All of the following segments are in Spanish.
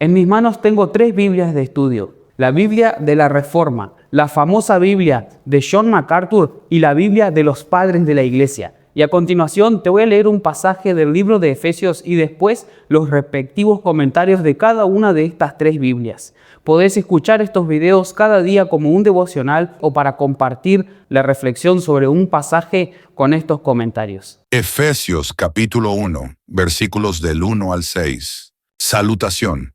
En mis manos tengo 3 Biblias de estudio. La Biblia de la Reforma, la famosa Biblia de John MacArthur y la Biblia de los Padres de la Iglesia. Y a continuación te voy a leer un pasaje del libro de Efesios y después los respectivos comentarios de cada una de estas 3 Biblias. Podés escuchar estos videos cada día como un devocional o para compartir la reflexión sobre un pasaje con estos comentarios. Efesios capítulo 1, versículos del 1 al 6. Salutación.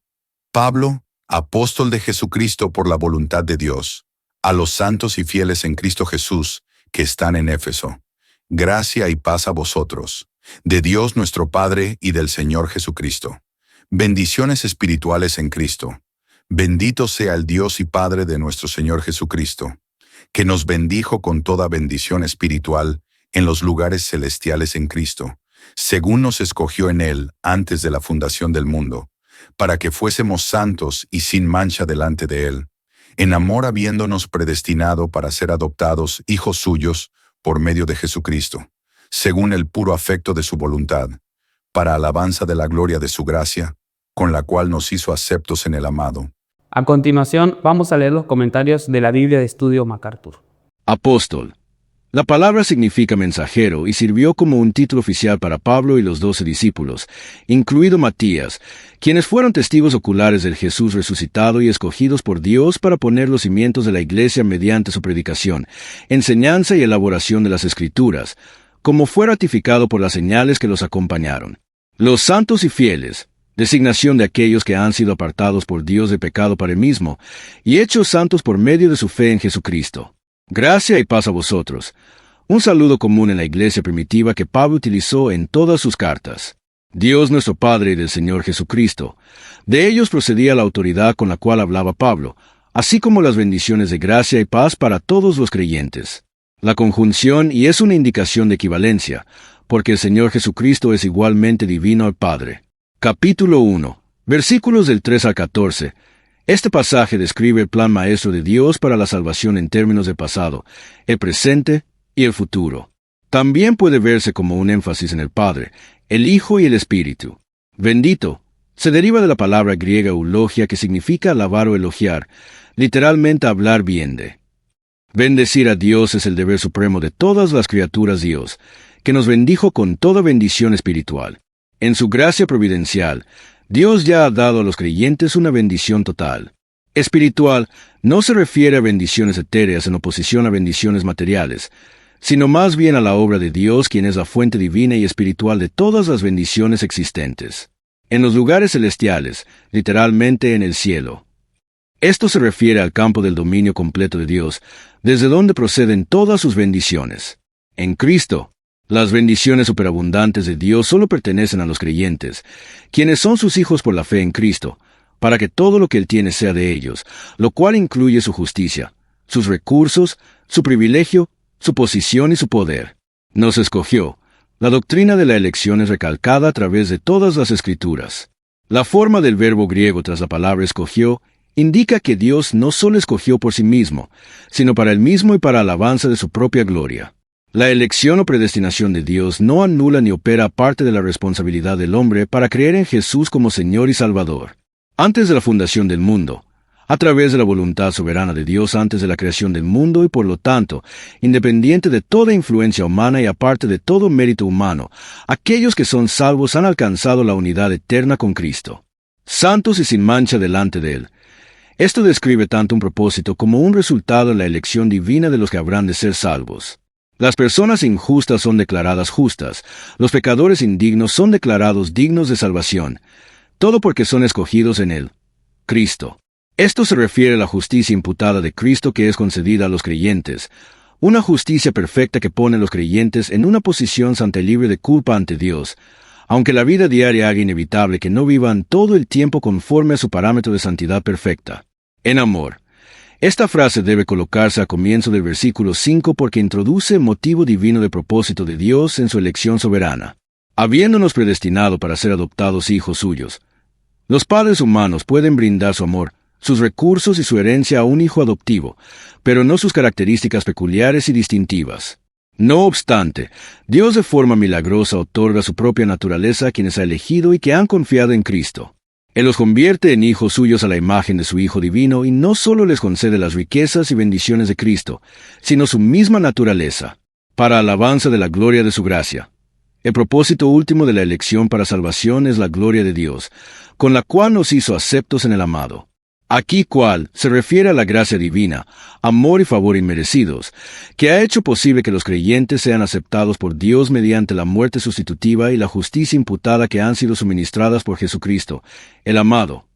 Pablo, apóstol de Jesucristo por la voluntad de Dios, a los santos y fieles en Cristo Jesús que están en Éfeso. Gracia y paz a vosotros, de Dios nuestro Padre y del Señor Jesucristo. Bendiciones espirituales en Cristo. Bendito sea el Dios y Padre de nuestro Señor Jesucristo, que nos bendijo con toda bendición espiritual en los lugares celestiales en Cristo, según nos escogió en Él antes de la fundación del mundo, para que fuésemos santos y sin mancha delante de Él, en amor habiéndonos predestinado para ser adoptados hijos suyos por medio de Jesucristo, según el puro afecto de su voluntad, para alabanza de la gloria de su gracia, con la cual nos hizo aceptos en el amado. A continuación vamos a leer los comentarios de la Biblia de estudio MacArthur. Apóstol. La palabra significa mensajero y sirvió como un título oficial para Pablo y los 12 discípulos, incluido Matías, quienes fueron testigos oculares del Jesús resucitado y escogidos por Dios para poner los cimientos de la Iglesia mediante su predicación, enseñanza y elaboración de las Escrituras, como fue ratificado por las señales que los acompañaron. Los santos y fieles, designación de aquellos que han sido apartados por Dios de pecado para él mismo, y hechos santos por medio de su fe en Jesucristo. Gracia y paz a vosotros. Un saludo común en la iglesia primitiva que Pablo utilizó en todas sus cartas. Dios nuestro Padre y del Señor Jesucristo. De ellos procedía la autoridad con la cual hablaba Pablo, así como las bendiciones de gracia y paz para todos los creyentes. La conjunción y es una indicación de equivalencia, porque el Señor Jesucristo es igualmente divino al Padre. Capítulo 1, versículos del 3 al 14. Este pasaje describe el plan maestro de Dios para la salvación en términos de pasado, el presente y el futuro. También puede verse como un énfasis en el Padre, el Hijo y el Espíritu. Bendito se deriva de la palabra griega eulogia, que significa alabar o elogiar, literalmente hablar bien de. Bendecir a Dios es el deber supremo de todas las criaturas Dios, que nos bendijo con toda bendición espiritual. En su gracia providencial, Dios ya ha dado a los creyentes una bendición total. Espiritual no se refiere a bendiciones etéreas en oposición a bendiciones materiales, sino más bien a la obra de Dios, quien es la fuente divina y espiritual de todas las bendiciones existentes. En los lugares celestiales, literalmente en el cielo. Esto se refiere al campo del dominio completo de Dios, desde donde proceden todas sus bendiciones. En Cristo, las bendiciones superabundantes de Dios solo pertenecen a los creyentes, quienes son sus hijos por la fe en Cristo, para que todo lo que Él tiene sea de ellos, lo cual incluye su justicia, sus recursos, su privilegio, su posición y su poder. Nos escogió. La doctrina de la elección es recalcada a través de todas las Escrituras. La forma del verbo griego tras la palabra escogió indica que Dios no solo escogió por sí mismo, sino para Él mismo y para alabanza de su propia gloria. La elección o predestinación de Dios no anula ni opera aparte de la responsabilidad del hombre para creer en Jesús como Señor y Salvador. Antes de la fundación del mundo, a través de la voluntad soberana de Dios antes de la creación del mundo y por lo tanto, independiente de toda influencia humana y aparte de todo mérito humano, aquellos que son salvos han alcanzado la unidad eterna con Cristo. Santos y sin mancha delante de Él. Esto describe tanto un propósito como un resultado en la elección divina de los que habrán de ser salvos. Las personas injustas son declaradas justas, los pecadores indignos son declarados dignos de salvación, todo porque son escogidos en Él, Cristo. Esto se refiere a la justicia imputada de Cristo que es concedida a los creyentes, una justicia perfecta que pone a los creyentes en una posición santa y libre de culpa ante Dios, aunque la vida diaria haga inevitable que no vivan todo el tiempo conforme a su parámetro de santidad perfecta. En amor. Esta frase debe colocarse al comienzo del versículo 5 porque introduce el motivo divino de propósito de Dios en su elección soberana. Habiéndonos predestinado para ser adoptados hijos suyos, los padres humanos pueden brindar su amor, sus recursos y su herencia a un hijo adoptivo, pero no sus características peculiares y distintivas. No obstante, Dios de forma milagrosa otorga su propia naturaleza a quienes ha elegido y que han confiado en Cristo. Él los convierte en hijos suyos a la imagen de su Hijo divino y no solo les concede las riquezas y bendiciones de Cristo, sino su misma naturaleza, para alabanza de la gloria de su gracia. El propósito último de la elección para salvación es la gloria de Dios, con la cual nos hizo aceptos en el amado. Aquí cual se refiere a la gracia divina, amor y favor inmerecidos, que ha hecho posible que los creyentes sean aceptados por Dios mediante la muerte sustitutiva y la justicia imputada que han sido suministradas por Jesucristo, el amado.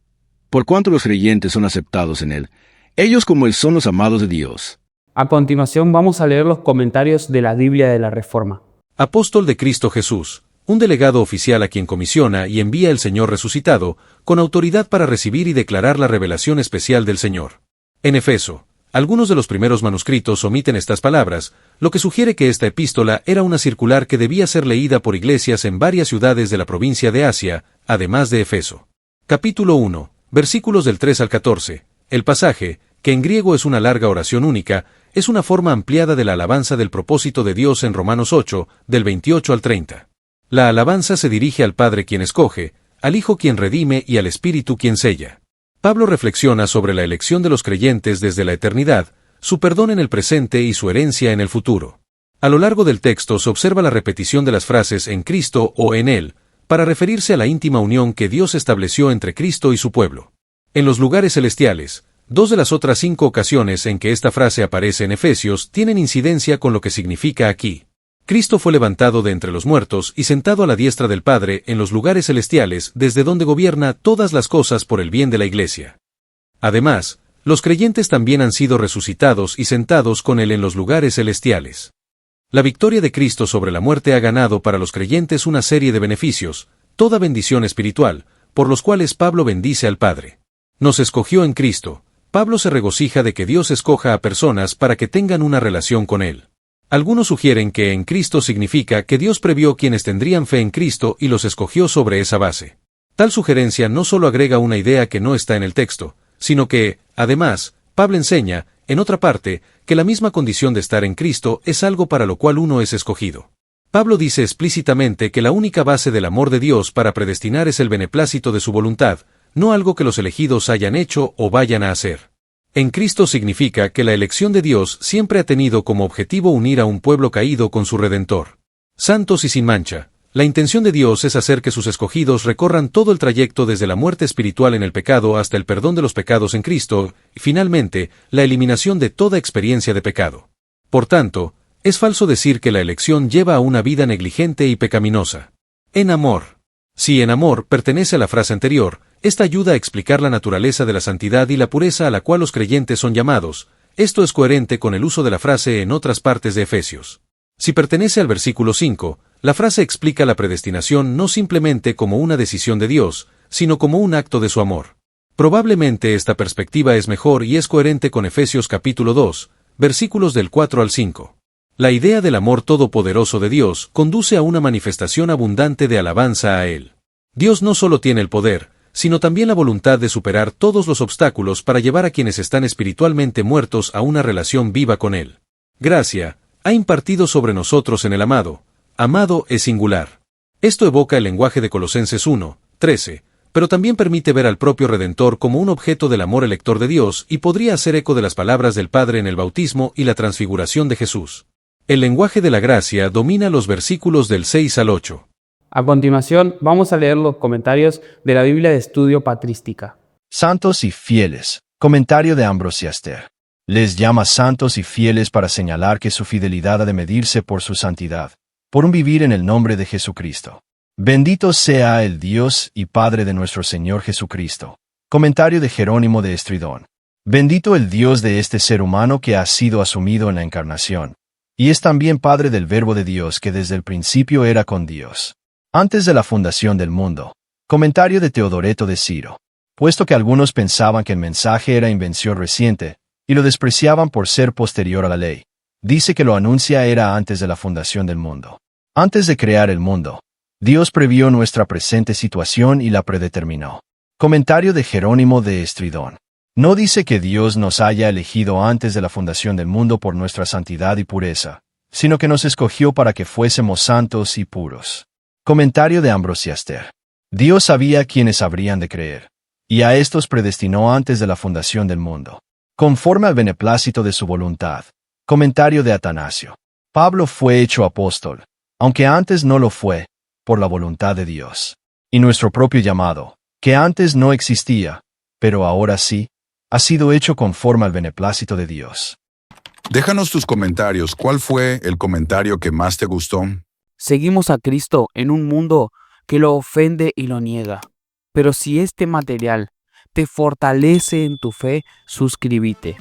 Por cuanto los creyentes son aceptados en Él, ellos como Él son los amados de Dios. A continuación vamos a leer los comentarios de la Biblia de la Reforma. Apóstol de Cristo Jesús, un delegado oficial a quien comisiona y envía el Señor resucitado, con autoridad para recibir y declarar la revelación especial del Señor. En Efeso, algunos de los primeros manuscritos omiten estas palabras, lo que sugiere que esta epístola era una circular que debía ser leída por iglesias en varias ciudades de la provincia de Asia, además de Efeso. Capítulo 1, versículos del 3 al 14. El pasaje, que en griego es una larga oración única, es una forma ampliada de la alabanza del propósito de Dios en Romanos 8, del 28 al 30. La alabanza se dirige al Padre quien escoge, al Hijo quien redime y al Espíritu quien sella. Pablo reflexiona sobre la elección de los creyentes desde la eternidad, su perdón en el presente y su herencia en el futuro. A lo largo del texto se observa la repetición de las frases en Cristo o en Él, para referirse a la íntima unión que Dios estableció entre Cristo y su pueblo. En los lugares celestiales, 2 de las otras 5 ocasiones en que esta frase aparece en Efesios tienen incidencia con lo que significa aquí. Cristo fue levantado de entre los muertos y sentado a la diestra del Padre en los lugares celestiales desde donde gobierna todas las cosas por el bien de la Iglesia. Además, los creyentes también han sido resucitados y sentados con Él en los lugares celestiales. La victoria de Cristo sobre la muerte ha ganado para los creyentes una serie de beneficios, toda bendición espiritual, por los cuales Pablo bendice al Padre. Nos escogió en Cristo. Pablo se regocija de que Dios escoja a personas para que tengan una relación con Él. Algunos sugieren que en Cristo significa que Dios previó quienes tendrían fe en Cristo y los escogió sobre esa base. Tal sugerencia no solo agrega una idea que no está en el texto, sino que, además, Pablo enseña, en otra parte, que la misma condición de estar en Cristo es algo para lo cual uno es escogido. Pablo dice explícitamente que la única base del amor de Dios para predestinar es el beneplácito de su voluntad, no algo que los elegidos hayan hecho o vayan a hacer. En Cristo significa que la elección de Dios siempre ha tenido como objetivo unir a un pueblo caído con su Redentor. Santos y sin mancha, la intención de Dios es hacer que sus escogidos recorran todo el trayecto desde la muerte espiritual en el pecado hasta el perdón de los pecados en Cristo, y finalmente, la eliminación de toda experiencia de pecado. Por tanto, es falso decir que la elección lleva a una vida negligente y pecaminosa. En amor. Si en amor pertenece a la frase anterior, esta ayuda a explicar la naturaleza de la santidad y la pureza a la cual los creyentes son llamados. Esto es coherente con el uso de la frase en otras partes de Efesios. Si pertenece al versículo 5, la frase explica la predestinación no simplemente como una decisión de Dios, sino como un acto de su amor. Probablemente esta perspectiva es mejor y es coherente con Efesios capítulo 2, versículos del 4 al 5. La idea del amor todopoderoso de Dios conduce a una manifestación abundante de alabanza a Él. Dios no solo tiene el poder, sino también la voluntad de superar todos los obstáculos para llevar a quienes están espiritualmente muertos a una relación viva con Él. Gracia ha impartido sobre nosotros en el amado. Amado es singular. Esto evoca el lenguaje de Colosenses 1, 13, pero también permite ver al propio Redentor como un objeto del amor elector de Dios y podría hacer eco de las palabras del Padre en el bautismo y la transfiguración de Jesús. El lenguaje de la gracia domina los versículos del 6 al 8. A continuación, vamos a leer los comentarios de la Biblia de Estudio Patrística. Santos y fieles. Comentario de Ambrosiaster. Les llama santos y fieles para señalar que su fidelidad ha de medirse por su santidad, por un vivir en el nombre de Jesucristo. Bendito sea el Dios y Padre de nuestro Señor Jesucristo. Comentario de Jerónimo de Estridón. Bendito el Dios de este ser humano que ha sido asumido en la encarnación, y es también Padre del Verbo de Dios que desde el principio era con Dios. Antes de la fundación del mundo. Comentario de Teodoreto de Ciro. Puesto que algunos pensaban que el mensaje era invención reciente, y lo despreciaban por ser posterior a la ley, dice que lo anuncia era antes de la fundación del mundo. Antes de crear el mundo, Dios previó nuestra presente situación y la predeterminó. Comentario de Jerónimo de Estridón. No dice que Dios nos haya elegido antes de la fundación del mundo por nuestra santidad y pureza, sino que nos escogió para que fuésemos santos y puros. Comentario de Ambrosiaster. Dios sabía quiénes habrían de creer, y a estos predestinó antes de la fundación del mundo, conforme al beneplácito de su voluntad. Comentario de Atanasio. Pablo fue hecho apóstol, aunque antes no lo fue, por la voluntad de Dios. Y nuestro propio llamado, que antes no existía, pero ahora sí, ha sido hecho conforme al beneplácito de Dios. Déjanos tus comentarios. ¿Cuál fue el comentario que más te gustó? Seguimos a Cristo en un mundo que lo ofende y lo niega. Pero si este material te fortalece en tu fe, suscríbete.